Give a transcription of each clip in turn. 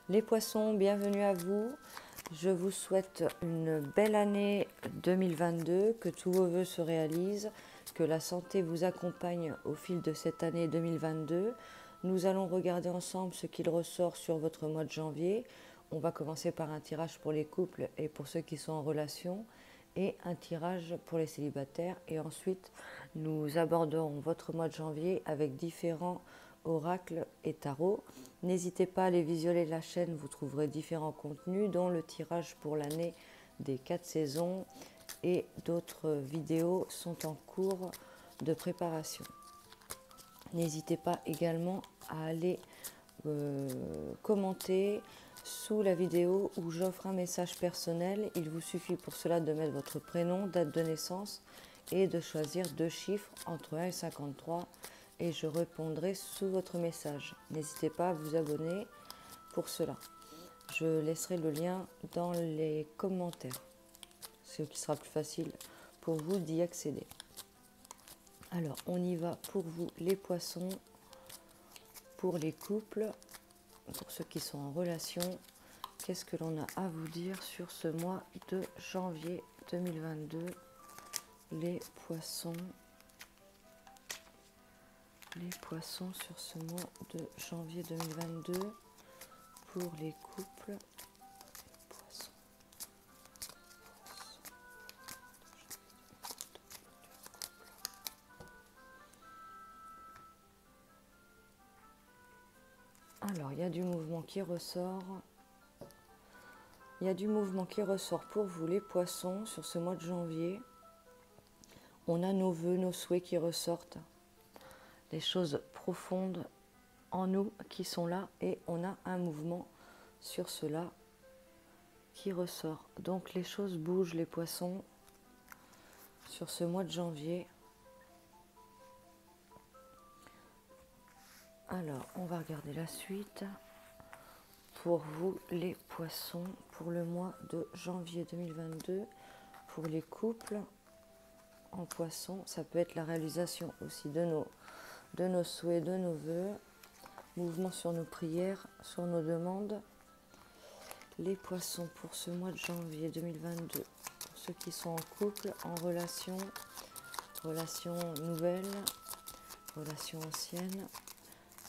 Les poissons, bienvenue à vous. Je vous souhaite une belle année 2022, que tous vos vœux se réalisent, que la santé vous accompagne au fil de cette année 2022. Nous allons regarder ensemble ce qu'il ressort sur votre mois de janvier. On va commencer par un tirage pour les couples et pour ceux qui sont en relation et un tirage pour les célibataires. Et ensuite, nous aborderons votre mois de janvier avec différents oracles et tarots. N'hésitez pas à aller visionner la chaîne, vous trouverez différents contenus, dont le tirage pour l'année des 4 saisons et d'autres vidéos sont en cours de préparation. N'hésitez pas également à aller commenter sous la vidéo où j'offre un message personnel. Il vous suffit pour cela de mettre votre prénom, date de naissance et de choisir 2 chiffres entre 1 et 53 et je répondrai sous votre message. N'hésitez pas à vous abonner pour cela. Je laisserai le lien dans les commentaires, ce qui sera plus facile pour vous d'y accéder. Alors, on y va pour vous les poissons, pour les couples, pour ceux qui sont en relation. Qu'est-ce que l'on a à vous dire sur ce mois de janvier 2022? Les poissons sur ce mois de janvier 2022 pour les couples. Poissons. Alors, il y a du mouvement qui ressort. Il y a du mouvement qui ressort pour vous, les poissons, sur ce mois de janvier. On a nos vœux, nos souhaits qui ressortent. Les choses profondes en nous qui sont là et on a un mouvement sur cela qui ressort. Donc les choses bougent, les poissons, sur ce mois de janvier. Alors, on va regarder la suite. Pour vous, les poissons, pour le mois de janvier 2022, pour les couples en poisson, ça peut être la réalisation aussi de nos souhaits, de nos vœux, mouvement sur nos prières, sur nos demandes. Les poissons pour ce mois de janvier 2022, pour ceux qui sont en couple, en relation, relation nouvelle, relation ancienne.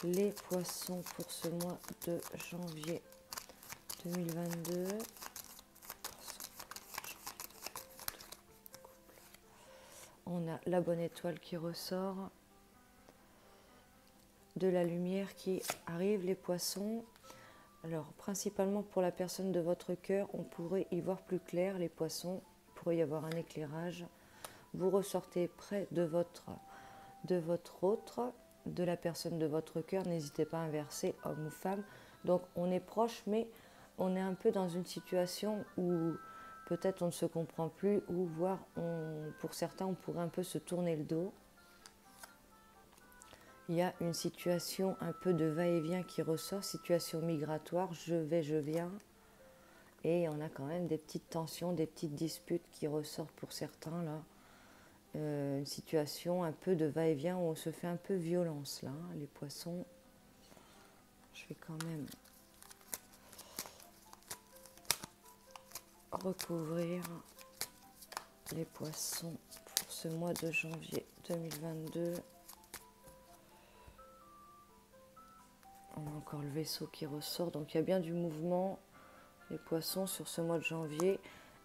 Les poissons pour ce mois de janvier 2022. On a la bonne étoile qui ressort, de la lumière qui arrive, les poissons. Alors, principalement pour la personne de votre cœur, on pourrait y voir plus clair, les poissons, il pourrait y avoir un éclairage. Vous ressortez près de votre autre, de la personne de votre cœur, n'hésitez pas à inverser, homme ou femme. Donc, on est proche, mais on est un peu dans une situation où peut-être on ne se comprend plus, ou voire, pour certains, on pourrait un peu se tourner le dos. Il y a une situation un peu de va-et-vient qui ressort, situation migratoire, je vais, je viens. Et on a quand même des petites tensions, des petites disputes qui ressortent pour certains, là. Une situation un peu de va-et-vient où on se fait un peu violence, là, les poissons. Je vais quand même recouvrir les poissons pour ce mois de janvier 2022. On a encore le vaisseau qui ressort, donc il y a bien du mouvement, les poissons, sur ce mois de janvier,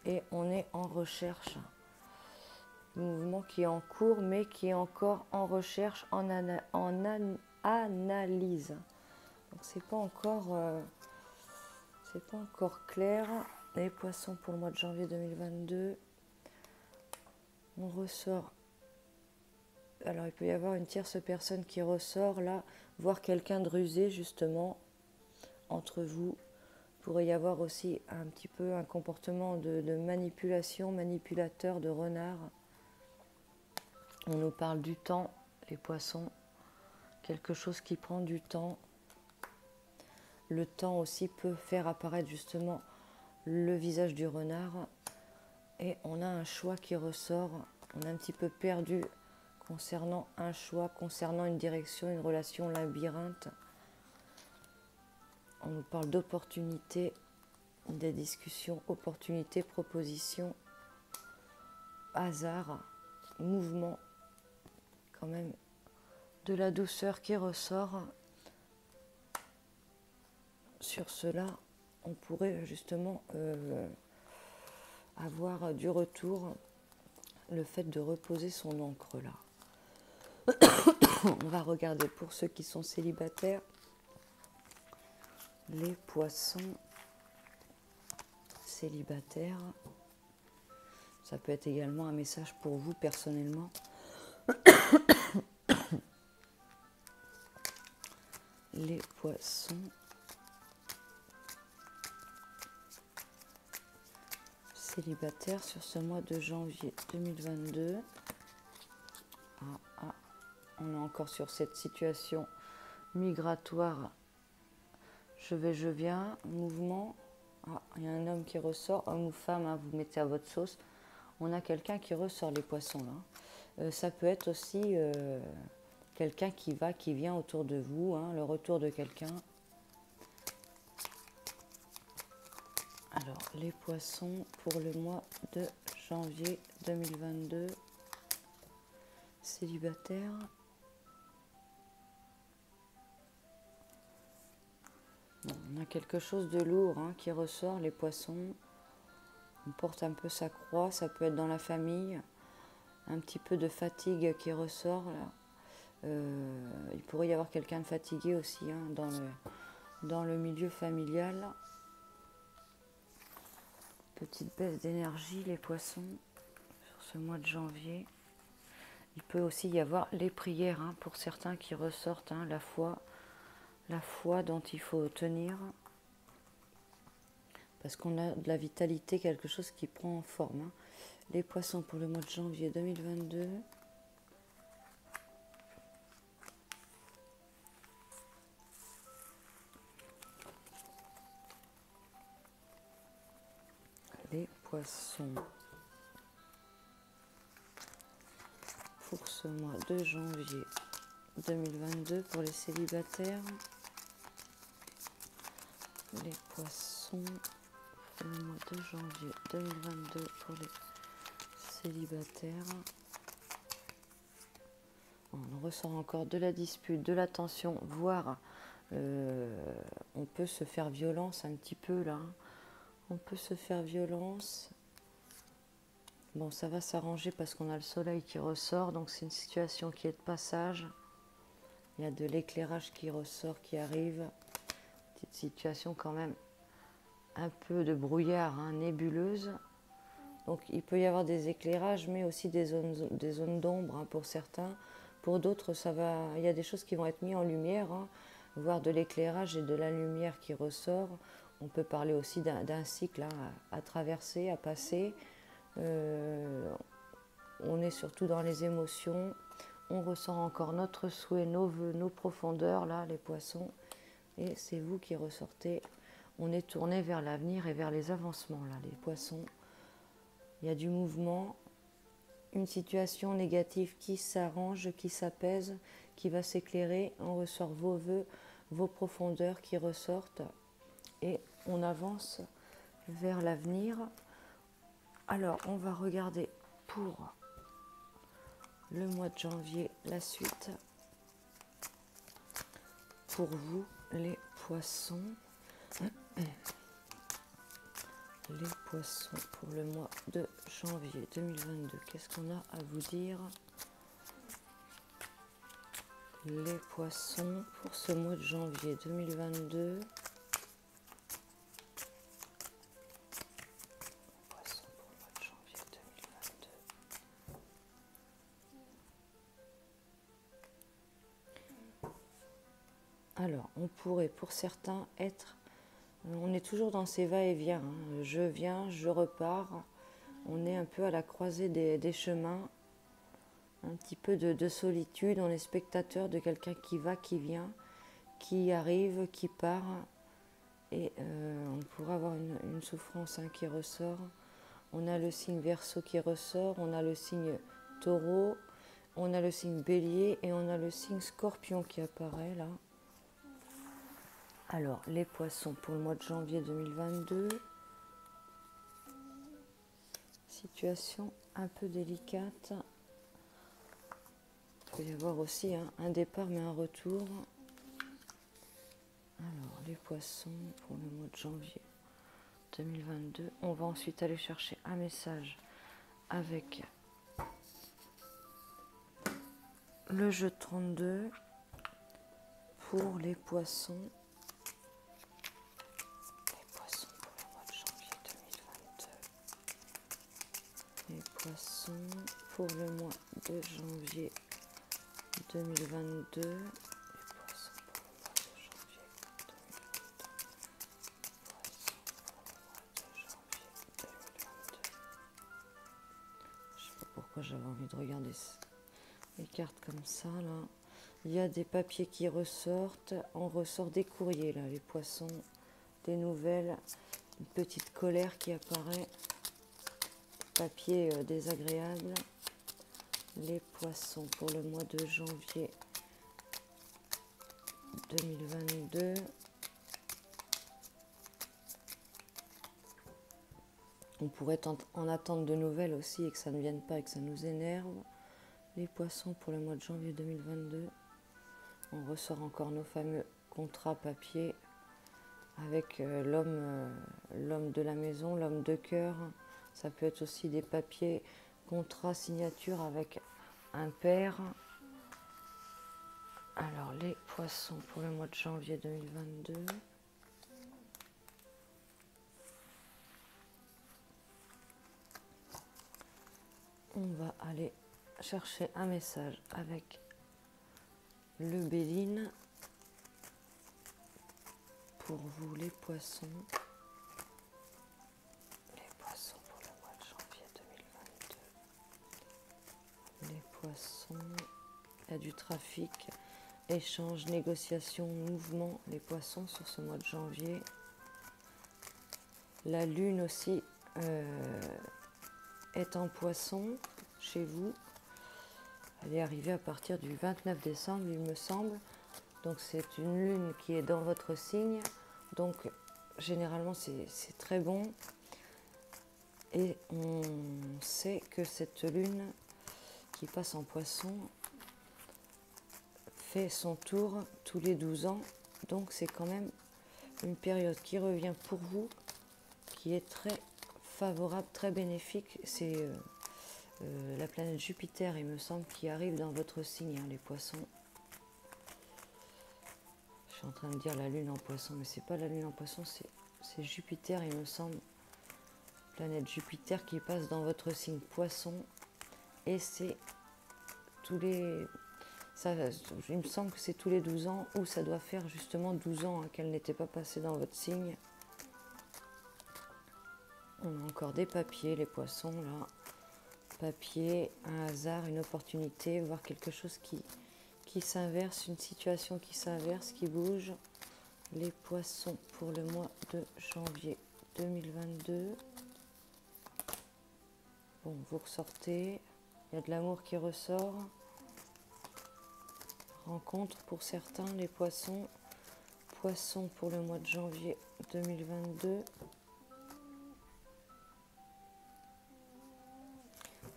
et on est en recherche. Mouvement qui est en cours, mais qui est encore en recherche, en analyse. Donc c'est pas encore clair. Les poissons pour le mois de janvier 2022. On ressort. Alors il peut y avoir une tierce personne qui ressort là, voire quelqu'un de rusé justement entre vous. Il pourrait y avoir aussi un petit peu un comportement de manipulation, manipulateur, de renard. On nous parle du temps, les poissons, quelque chose qui prend du temps. Le temps aussi peut faire apparaître justement le visage du renard. Et on a un choix qui ressort. On est un petit peu perdu concernant un choix, concernant une direction, une relation labyrinthe. on nous parle d'opportunités, des discussions, opportunités, propositions, hasard, mouvement, quand même de la douceur qui ressort. Sur cela, on pourrait justement avoir du retour, le fait de reposer son encre là. On va regarder pour ceux qui sont célibataires, les poissons célibataires. Ça peut être également un message pour vous personnellement. Les poissons célibataires sur ce mois de janvier 2022. On est encore sur cette situation migratoire. Je vais, je viens, mouvement. Il y a un homme qui ressort, homme ou femme, vous mettez à votre sauce. On a quelqu'un qui ressort, les poissons là. Ça peut être aussi quelqu'un qui va, qui vient autour de vous, le retour de quelqu'un. Alors, les poissons pour le mois de janvier 2022, célibataire. Bon, on a quelque chose de lourd qui ressort, les poissons. On porte un peu sa croix, ça peut être dans la famille. Un petit peu de fatigue qui ressort là. Il pourrait y avoir quelqu'un de fatigué aussi dans le milieu familial. Petite baisse d'énergie, les poissons, sur ce mois de janvier. Il peut aussi y avoir les prières pour certains qui ressortent, la foi dont il faut tenir. Parce qu'on a de la vitalité, quelque chose qui prend forme. Les poissons pour le mois de janvier 2022. Les poissons pour ce mois de janvier 2022 pour les célibataires. Les poissons pour le mois de janvier 2022 pour les célibataires. On ressent encore de la dispute, de la tension, voire on peut se faire violence un petit peu là. On peut se faire violence. Bon, ça va s'arranger parce qu'on a le soleil qui ressort, donc c'est une situation qui est de passage. Il y a de l'éclairage qui ressort, qui arrive. Petite situation quand même un peu de brouillard, nébuleuse. Donc il peut y avoir des éclairages, mais aussi des zones d'ombre pour certains. Pour d'autres, il y a des choses qui vont être mises en lumière, voire de l'éclairage et de la lumière qui ressort. On peut parler aussi d'un cycle à traverser, à passer. On est surtout dans les émotions. On ressent encore notre souhait, nos vœux, nos profondeurs, là, les poissons. Et c'est vous qui ressortez. On est tourné vers l'avenir et vers les avancements, là, les poissons. Il y a du mouvement, une situation négative qui s'arrange, qui s'apaise, qui va s'éclairer. On ressort vos vœux, vos profondeurs qui ressortent. Et on avance vers l'avenir. Alors, on va regarder pour le mois de janvier la suite. Pour vous, les poissons. Les poissons pour le mois de janvier 2022. Qu'est-ce qu'on a à vous dire? Les poissons pour ce mois de janvier 2022. Poissons pour le mois de janvier 2022. Alors, on pourrait pour certains être... On est toujours dans ces va-et-vient. Je viens, je repars. On est un peu à la croisée des chemins. Un petit peu de solitude. On est spectateur de quelqu'un qui va, qui vient, qui arrive, qui part. Et on pourrait avoir une souffrance qui ressort. On a le signe Verseau qui ressort. On a le signe Taureau. On a le signe Bélier. Et on a le signe Scorpion qui apparaît là. Alors, les poissons pour le mois de janvier 2022. Situation un peu délicate. Il peut y avoir aussi un départ mais un retour. Alors, les poissons pour le mois de janvier 2022. On va ensuite aller chercher un message avec le jeu de 32 pour les poissons. Les poissons pour le mois de janvier 2022. Les poissons pour le mois de janvier 2022. Les poissons pour le mois de janvier 2022. Je sais pas pourquoi j'avais envie de regarder les cartes comme ça là. Il y a des papiers qui ressortent. On ressort des courriers là, les poissons, des nouvelles, une petite colère qui apparaît. Papier désagréable. Les poissons pour le mois de janvier 2022. On pourrait être en attente de nouvelles aussi et que ça ne vienne pas et que ça nous énerve. Les poissons pour le mois de janvier 2022. On ressort encore nos fameux contrats papier avec l'homme de la maison, l'homme de cœur. Ça peut être aussi des papiers, contrats, signature avec un père. Alors les poissons pour le mois de janvier 2022. On va aller chercher un message avec le Béline pour vous les poissons. Les poissons pour le mois de janvier 2022. Les poissons, il y a du trafic, échange, négociation, mouvement, les poissons sur ce mois de janvier. La lune aussi est en poisson chez vous. Elle est arrivée à partir du 29 décembre, il me semble. Donc c'est une lune qui est dans votre signe. Donc généralement c'est très bon. Et on sait que cette lune qui passe en poisson fait son tour tous les 12 ans. Donc c'est quand même une période qui revient pour vous, qui est très favorable, très bénéfique. C'est la planète Jupiter, il me semble, qui arrive dans votre signe, les poissons. Je suis en train de dire la lune en poisson, mais c'est pas la lune en poisson, c'est Jupiter, il me semble. Planète Jupiter qui passe dans votre signe poisson. Et c'est tous les... il me semble que c'est tous les 12 ans, ou ça doit faire justement 12 ans qu'elle n'était pas passée dans votre signe. On a encore des papiers, les poissons, là. Papier, un hasard, une opportunité, voir quelque chose qui s'inverse, une situation qui s'inverse, qui bouge. Les poissons pour le mois de janvier 2022. Bon, vous ressortez. Il y a de l'amour qui ressort. Rencontre pour certains, les poissons. Poissons pour le mois de janvier 2022.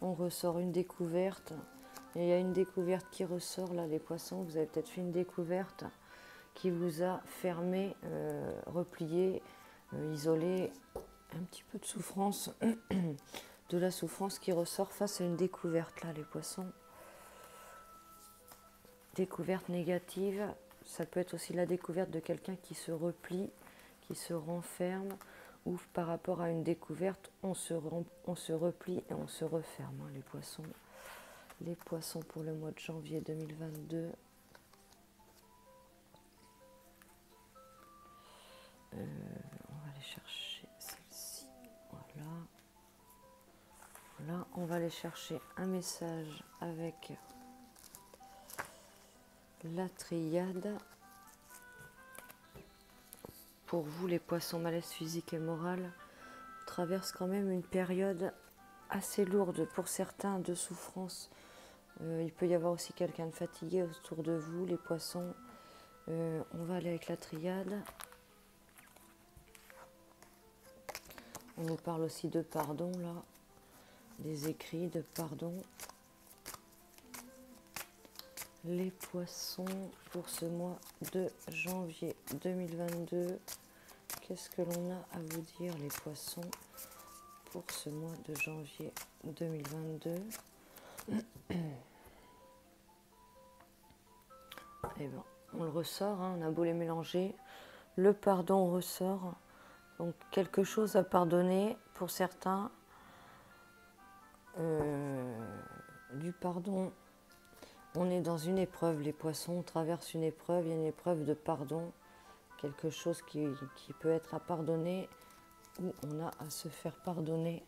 On ressort une découverte. Et il y a une découverte qui ressort là, les poissons. Vous avez peut-être fait une découverte qui vous a fermé, replié, isolé. Un petit peu de souffrance, de la souffrance qui ressort face à une découverte là, les poissons. Découverte négative, ça peut être aussi la découverte de quelqu'un qui se replie, qui se renferme, ou par rapport à une découverte, on se replie et on se referme, les poissons. Les poissons pour le mois de janvier 2022. On va aller chercher celle-ci. Voilà. Là, on va aller chercher un message avec la triade. Pour vous, les poissons, malaise physique et moral, traversent quand même une période assez lourde pour certains de souffrance. Il peut y avoir aussi quelqu'un de fatigué autour de vous, les poissons. On va aller avec la triade. On nous parle aussi de pardon, là. Des écrits de pardon. Les poissons pour ce mois de janvier 2022. Qu'est-ce que l'on a à vous dire, les poissons, pour ce mois de janvier 2022? Eh bien, on le ressort, hein, on a beau les mélanger. Le pardon ressort. Donc, quelque chose à pardonner pour certains. Du pardon. On est dans une épreuve, les poissons, on traverse une épreuve, il y a une épreuve de pardon. Quelque chose qui peut être à pardonner ou on a à se faire pardonner.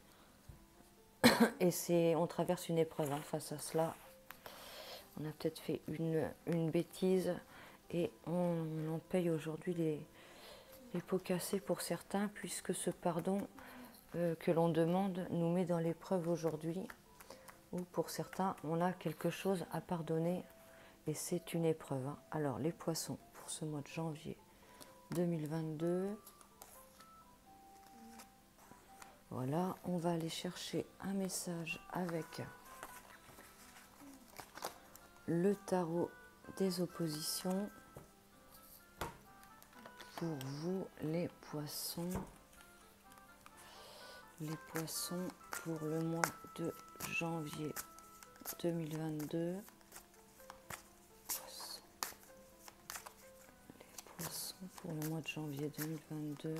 Et on traverse une épreuve, hein, face à cela. On a peut-être fait une bêtise et on en paye aujourd'hui les pots cassés pour certains, puisque ce pardon que l'on demande nous met dans l'épreuve aujourd'hui, ou pour certains on a quelque chose à pardonner et c'est une épreuve, hein. Alors les poissons pour ce mois de janvier 2022, voilà, on va aller chercher un message avec le tarot des oppositions pour vous, les poissons. Les poissons pour le mois de janvier 2022. Les poissons pour le mois de janvier 2022.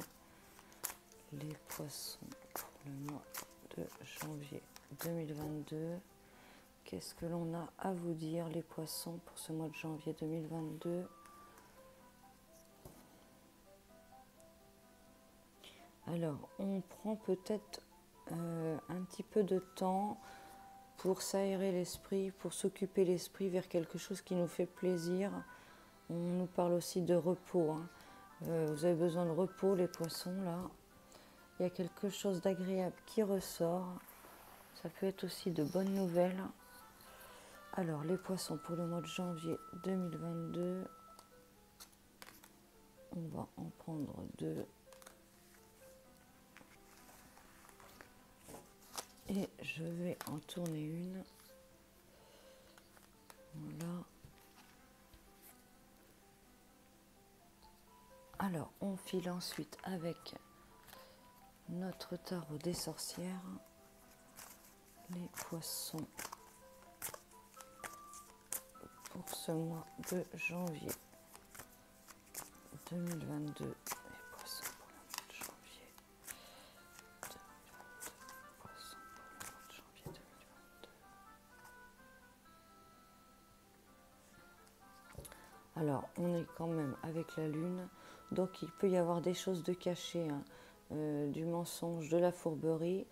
Les poissons pour le mois de janvier 2022. Qu'est-ce que l'on a à vous dire, les poissons, pour ce mois de janvier 2022? Alors, on prend peut-être un petit peu de temps pour s'aérer l'esprit, pour s'occuper l'esprit vers quelque chose qui nous fait plaisir. On nous parle aussi de repos, hein. Vous avez besoin de repos, les poissons, là. Il y a quelque chose d'agréable qui ressort. Ça peut être aussi de bonnes nouvelles. Alors, les poissons pour le mois de janvier 2022. On va en prendre deux. Et je vais en tourner une. Voilà. Alors, on file ensuite avec notre tarot des sorcières. Les poissons pour ce mois de janvier 2022. Les poissons pour le mois de janvier 2022. Poissons pour le mois de janvier 2022. Alors, on est quand même avec la lune, donc il peut y avoir des choses de cachées, hein, du mensonge, de la fourberie,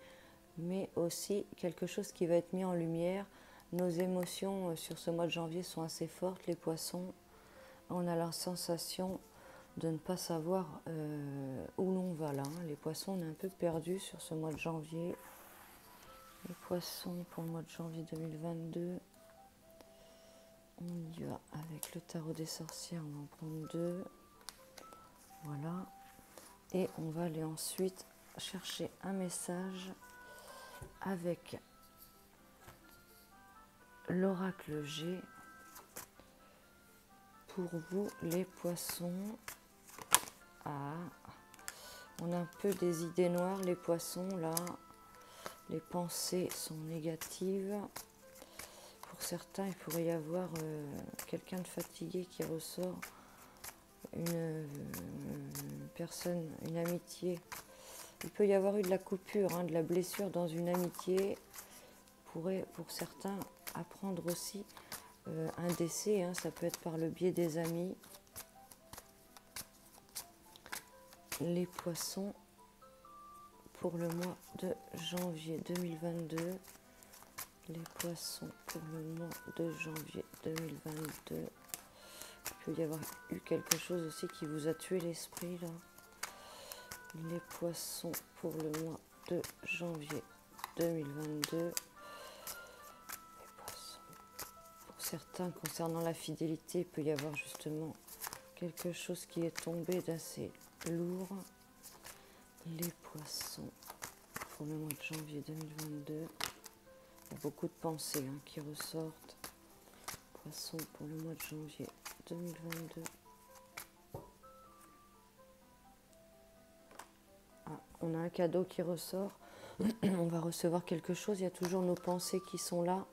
mais aussi quelque chose qui va être mis en lumière. Nos émotions sur ce mois de janvier sont assez fortes, les poissons. On a la sensation de ne pas savoir où l'on va là, hein. Les poissons, on est un peu perdus sur ce mois de janvier. Les poissons pour le mois de janvier 2022. On y va avec le tarot des sorcières, on va en prendre deux. Voilà. Et on va aller ensuite chercher un message avec l'oracle G pour vous, les poissons. Ah, on a un peu des idées noires, les poissons, là. Les pensées sont négatives. Pour certains, il pourrait y avoir quelqu'un de fatigué qui ressort, une personne, une amitié. Il peut y avoir eu de la coupure, hein, de la blessure dans une amitié. Pourrait, pour certains, apprendre aussi un décès, hein, ça peut être par le biais des amis. Les poissons pour le mois de janvier 2022. Les poissons pour le mois de janvier 2022. Il peut y avoir eu quelque chose aussi qui vous a tué l'esprit, là. Les poissons pour le mois de janvier 2022. Les poissons. Pour certains, concernant la fidélité, il peut y avoir justement quelque chose qui est tombé d'assez lourd. Les poissons pour le mois de janvier 2022. Il y a beaucoup de pensées qui ressortent. Poissons pour le mois de janvier 2022. Ah, on a un cadeau qui ressort. On va recevoir quelque chose. Il y a toujours nos pensées qui sont là,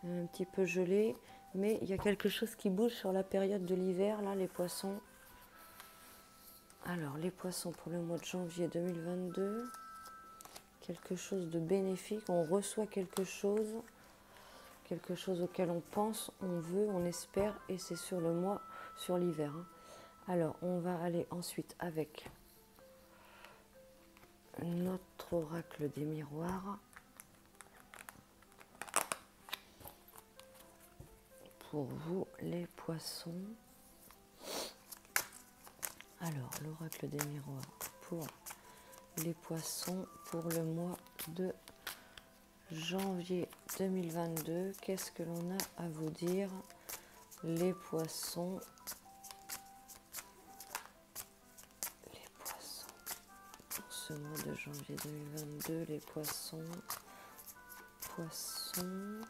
un petit peu gelées. Mais il y a quelque chose qui bouge sur la période de l'hiver, là, les poissons. Alors, les poissons pour le mois de janvier 2022. Quelque chose de bénéfique. On reçoit quelque chose auquel on pense, on veut, on espère. Et c'est sur le mois, sur l'hiver. Alors, on va aller ensuite avec notre oracle des miroirs. Pour vous, les poissons. Alors, l'oracle des miroirs pour les poissons pour le mois de janvier 2022. Qu'est-ce que l'on a à vous dire, les poissons? Les poissons pour ce mois de janvier 2022, les poissons. Poissons.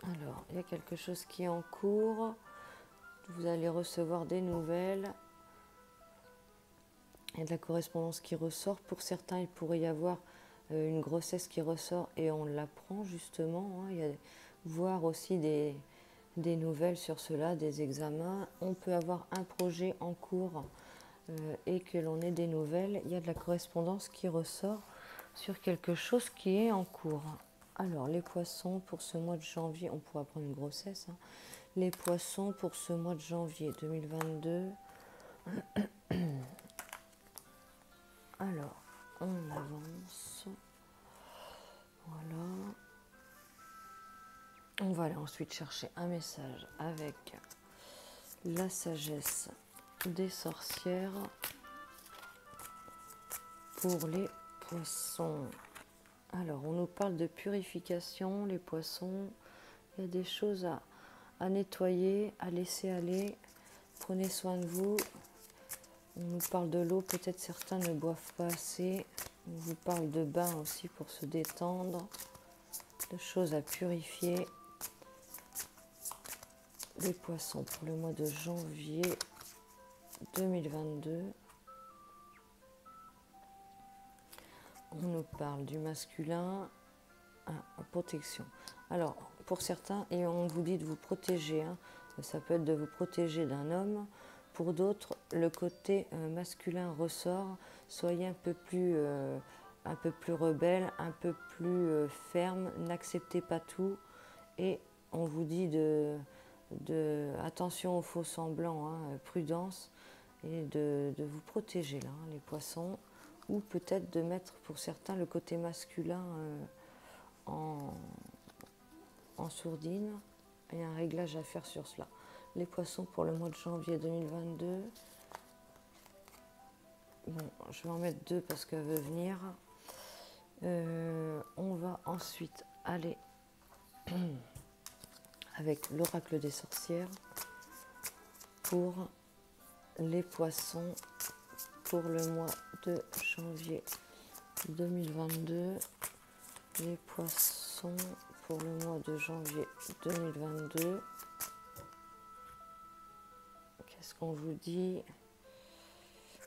Alors, il y a quelque chose qui est en cours. Vous allez recevoir des nouvelles. Il y a de la correspondance qui ressort. Pour certains, il pourrait y avoir une grossesse qui ressort et on l'apprend justement. Il y a voir aussi des nouvelles sur cela, des examens. On peut avoir un projet en cours et que l'on ait des nouvelles. Il y a de la correspondance qui ressort sur quelque chose qui est en cours. Alors, les poissons pour ce mois de janvier, on pourra prendre une grossesse. Les poissons pour ce mois de janvier 2022. Alors, on avance. Voilà. On va aller ensuite chercher un message avec la sagesse des sorcières pour les poissons. Alors, on nous parle de purification, les poissons. Il y a des choses à nettoyer, à laisser aller. Prenez soin de vous. On nous parle de l'eau, peut-être certains ne boivent pas assez. On vous parle de bain aussi pour se détendre. De choses à purifier. Les poissons pour le mois de janvier 2022. On nous parle du masculin, protection. Alors, pour certains, et on vous dit de vous protéger, ça peut être de vous protéger d'un homme. Pour d'autres, le côté masculin ressort. Soyez un peu plus rebelle, un peu plus ferme. N'acceptez pas tout. Et on vous dit attention aux faux semblants, prudence, et de vous protéger là, les poissons. Ou peut-être de mettre pour certains le côté masculin en sourdine. Il y a un réglage à faire sur cela. Les poissons pour le mois de janvier 2022. Bon, je vais en mettre deux parce qu'elle veut venir. On va ensuite aller avec l'oracle des sorcières pour les poissons pour le mois de janvier 2022. Les poissons pour le mois de janvier 2022. Qu'est-ce qu'on vous dit?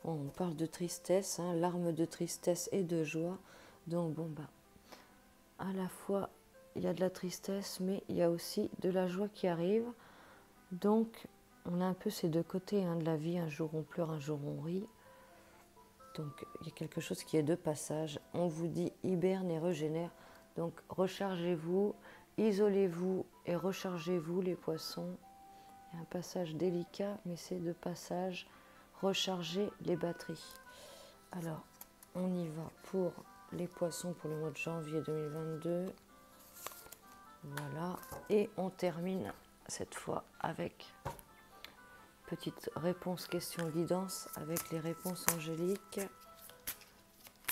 On parle de tristesse, larmes de tristesse et de joie. Donc bon, à la fois il y a de la tristesse, mais il y a aussi de la joie qui arrive. Donc on a un peu ces deux côtés de la vie. Un jour on pleure, un jour on rit. Donc il y a quelque chose qui est de passage. On vous dit hiberne et régénère. Donc rechargez-vous, isolez-vous et rechargez-vous les poissons. Il y a un passage délicat, mais c'est de passage. Rechargez les batteries. Alors, on y va pour les poissons pour le mois de janvier 2022. Voilà. Et on termine cette fois avec petite réponse, question, guidance avec les réponses angéliques.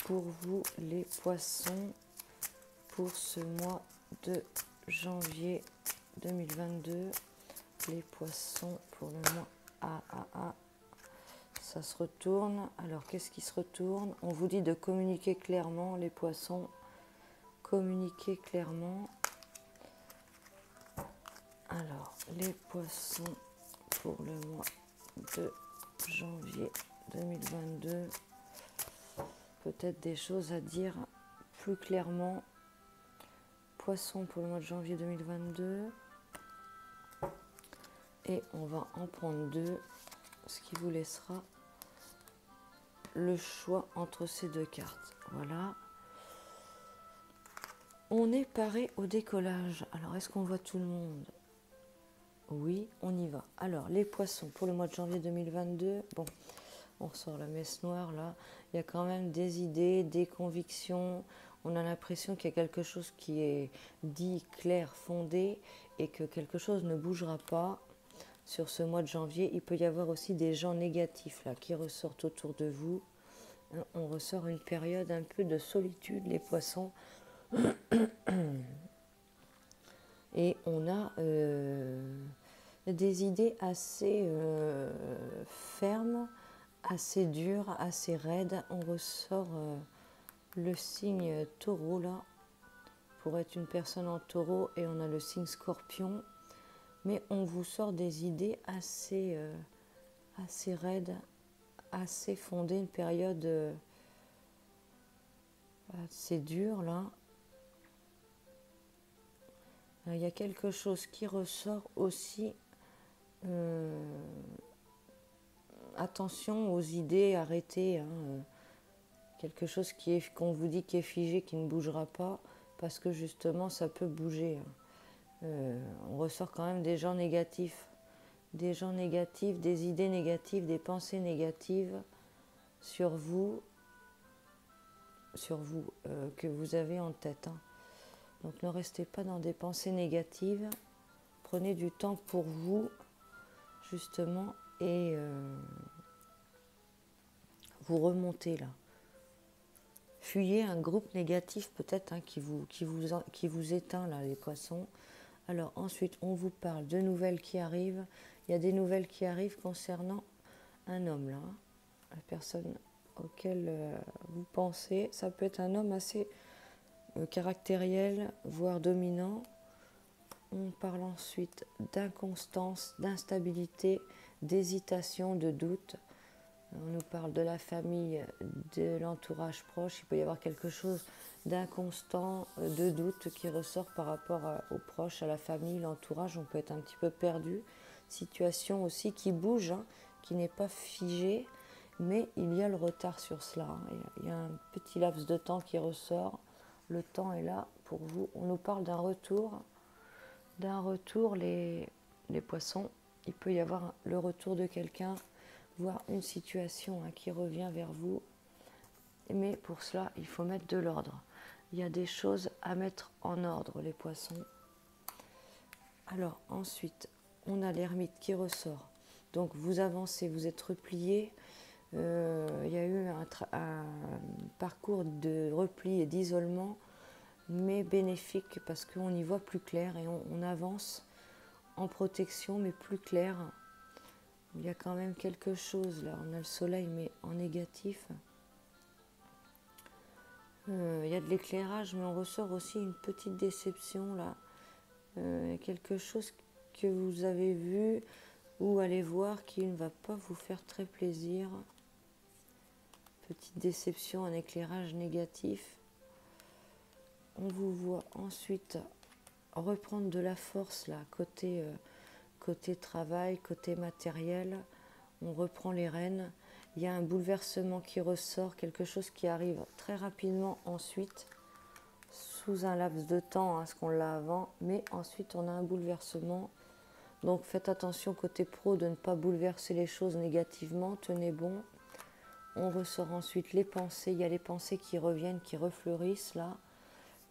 Pour vous, les poissons, pour ce mois de janvier 2022, les poissons pour le mois ça se retourne. Alors qu'est-ce qui se retourne? On vous dit de communiquer clairement, les poissons, communiquer clairement. Alors les poissons pour le mois de janvier 2022, peut-être des choses à dire plus clairement. Poissons pour le mois de janvier 2022, et on va en prendre deux, ce qui vous laissera le choix entre ces deux cartes. Voilà, on est paré au décollage. Alors est-ce qu'on voit tout le monde? Oui, on y va. Alors les poissons pour le mois de janvier 2022, bon, on ressort la messe noire là, il y a quand même des idées, des convictions. On a l'impression qu'il y a quelque chose qui est dit, clair, fondé, et que quelque chose ne bougera pas sur ce mois de janvier. Il peut y avoir aussi des gens négatifs là qui ressortent autour de vous. On ressort une période un peu de solitude, les poissons. Et on a des idées assez fermes, assez dures, assez raides. On ressort le signe taureau là, pour être une personne en taureau, et on a le signe scorpion. Mais on vous sort des idées assez raides, assez fondées, une période assez dure là. Il y a quelque chose qui ressort aussi. Attention aux idées, arrêtez. Quelque chose qu'on vous dit qui est figé, qui ne bougera pas, parce que justement ça peut bouger. On ressort quand même des gens négatifs. Des gens négatifs, des idées négatives, des pensées négatives sur vous que vous avez en tête. Donc ne restez pas dans des pensées négatives. Prenez du temps pour vous, justement, et vous remontez là. Fuyez un groupe négatif peut-être qui vous éteint là, les poissons. Alors ensuite, on vous parle de nouvelles qui arrivent. Il y a des nouvelles qui arrivent concernant un homme là. La personne auquel vous pensez, ça peut être un homme assez caractériel, voire dominant. On parle ensuite d'inconstance, d'instabilité, d'hésitation, de doute. On nous parle de la famille, de l'entourage proche. Il peut y avoir quelque chose d'inconstant, de doute qui ressort par rapport aux proches, à la famille, l'entourage. On peut être un petit peu perdu. Situation aussi qui bouge, qui n'est pas figée, mais il y a le retard sur cela. Il y a un petit laps de temps qui ressort. Le temps est là pour vous. On nous parle d'un retour, les poissons. Il peut y avoir le retour de quelqu'un, voire une situation qui revient vers vous. Mais pour cela, il faut mettre de l'ordre. Il y a des choses à mettre en ordre, les poissons. Alors ensuite, on a l'ermite qui ressort. Donc vous avancez, vous êtes replié. Il y a eu un parcours de repli et d'isolement, mais bénéfique parce qu'on y voit plus clair et on avance en protection, mais plus clair. Il y a quand même quelque chose là. On a le soleil, mais en négatif. Il y a de l'éclairage, mais on ressort aussi une petite déception là. Quelque chose que vous avez vu ou allez voir qui ne va pas vous faire très plaisir. Petite déception, un éclairage négatif. On vous voit ensuite reprendre de la force là, côté travail, côté matériel. On reprend les rênes. Il y a un bouleversement qui ressort, quelque chose qui arrive très rapidement ensuite, sous un laps de temps, ce qu'on l'a avant, mais ensuite on a un bouleversement. Donc faites attention côté pro de ne pas bouleverser les choses négativement, tenez bon. On ressort ensuite les pensées, il y a les pensées qui reviennent, qui refleurissent là.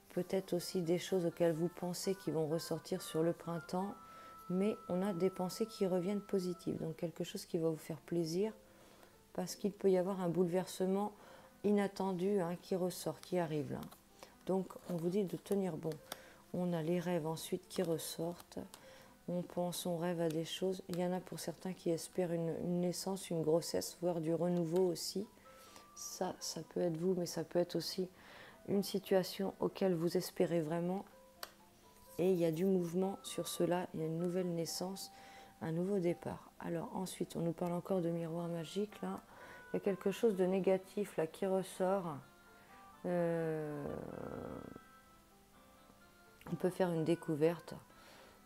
Peut-être aussi des choses auxquelles vous pensez qui vont ressortir sur le printemps, mais on a des pensées qui reviennent positives, donc quelque chose qui va vous faire plaisir, parce qu'il peut y avoir un bouleversement inattendu qui ressort, qui arrive là. Donc on vous dit de tenir bon. On a les rêves ensuite qui ressortent. On pense, on rêve à des choses. Il y en a pour certains qui espèrent une naissance, une grossesse, voire du renouveau aussi. Ça peut être vous, mais ça peut être aussi une situation auquel vous espérez vraiment. Et il y a du mouvement sur cela. Il y a une nouvelle naissance, un nouveau départ. Alors ensuite, on nous parle encore de miroir magique. Là, il y a quelque chose de négatif là qui ressort. On peut faire une découverte.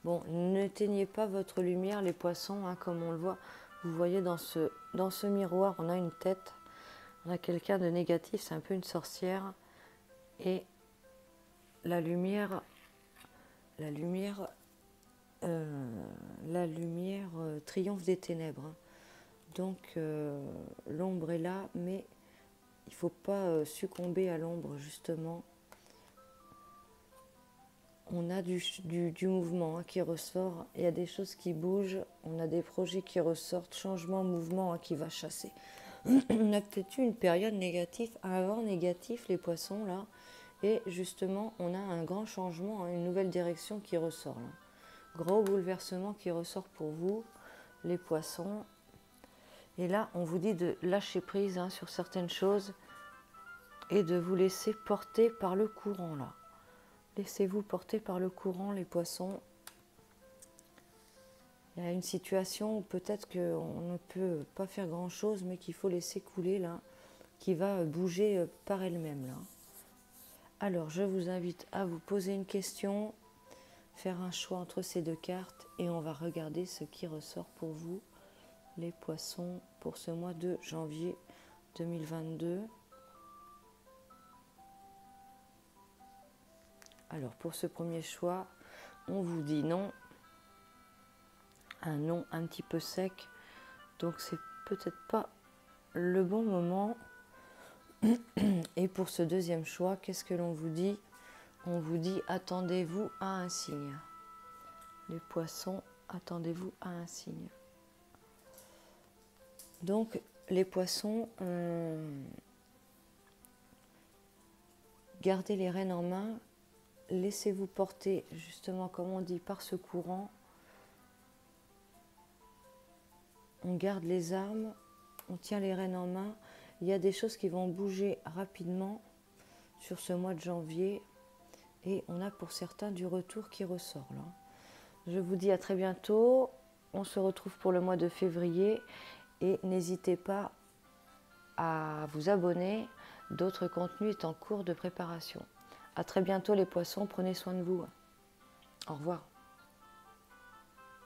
Bon, n'éteignez pas votre lumière, les poissons, hein, comme on le voit. Vous voyez dans ce miroir, on a une tête, on a quelqu'un de négatif, c'est un peu une sorcière. Et la lumière triomphe des ténèbres. Hein. Donc l'ombre est là, mais il ne faut pas succomber à l'ombre, justement. On a du mouvement hein, qui ressort, il y a des choses qui bougent, on a des projets qui ressortent, changement, mouvement hein, qui va chasser. On a peut-être eu une période négative, un vent négatif, les poissons, là, et justement, on a un grand changement, hein, une nouvelle direction qui ressort. Là. Gros bouleversement qui ressort pour vous, les poissons. Et là, on vous dit de lâcher prise hein, sur certaines choses et de vous laisser porter par le courant, là. Laissez-vous porter par le courant, les poissons. Il y a une situation où peut-être qu'on ne peut pas faire grand-chose, mais qu'il faut laisser couler, là, qui va bouger par elle-même, là. Alors, je vous invite à vous poser une question, faire un choix entre ces deux cartes, et on va regarder ce qui ressort pour vous, les poissons, pour ce mois de janvier 2022. Alors, pour ce premier choix, on vous dit non. Un non un petit peu sec. Donc, c'est peut-être pas le bon moment. Et pour ce deuxième choix, qu'est-ce que l'on vous dit? On vous dit attendez-vous à un signe. Les poissons, attendez-vous à un signe. Donc, les poissons, gardez les rênes en main. Laissez-vous porter, justement, comme on dit, par ce courant. On garde les armes, on tient les rênes en main. Il y a des choses qui vont bouger rapidement sur ce mois de janvier. Et on a pour certains du retour qui ressort là. Je vous dis à très bientôt. On se retrouve pour le mois de février. Et n'hésitez pas à vous abonner. D'autres contenus est en cours de préparation. À très bientôt les poissons, prenez soin de vous. Au revoir.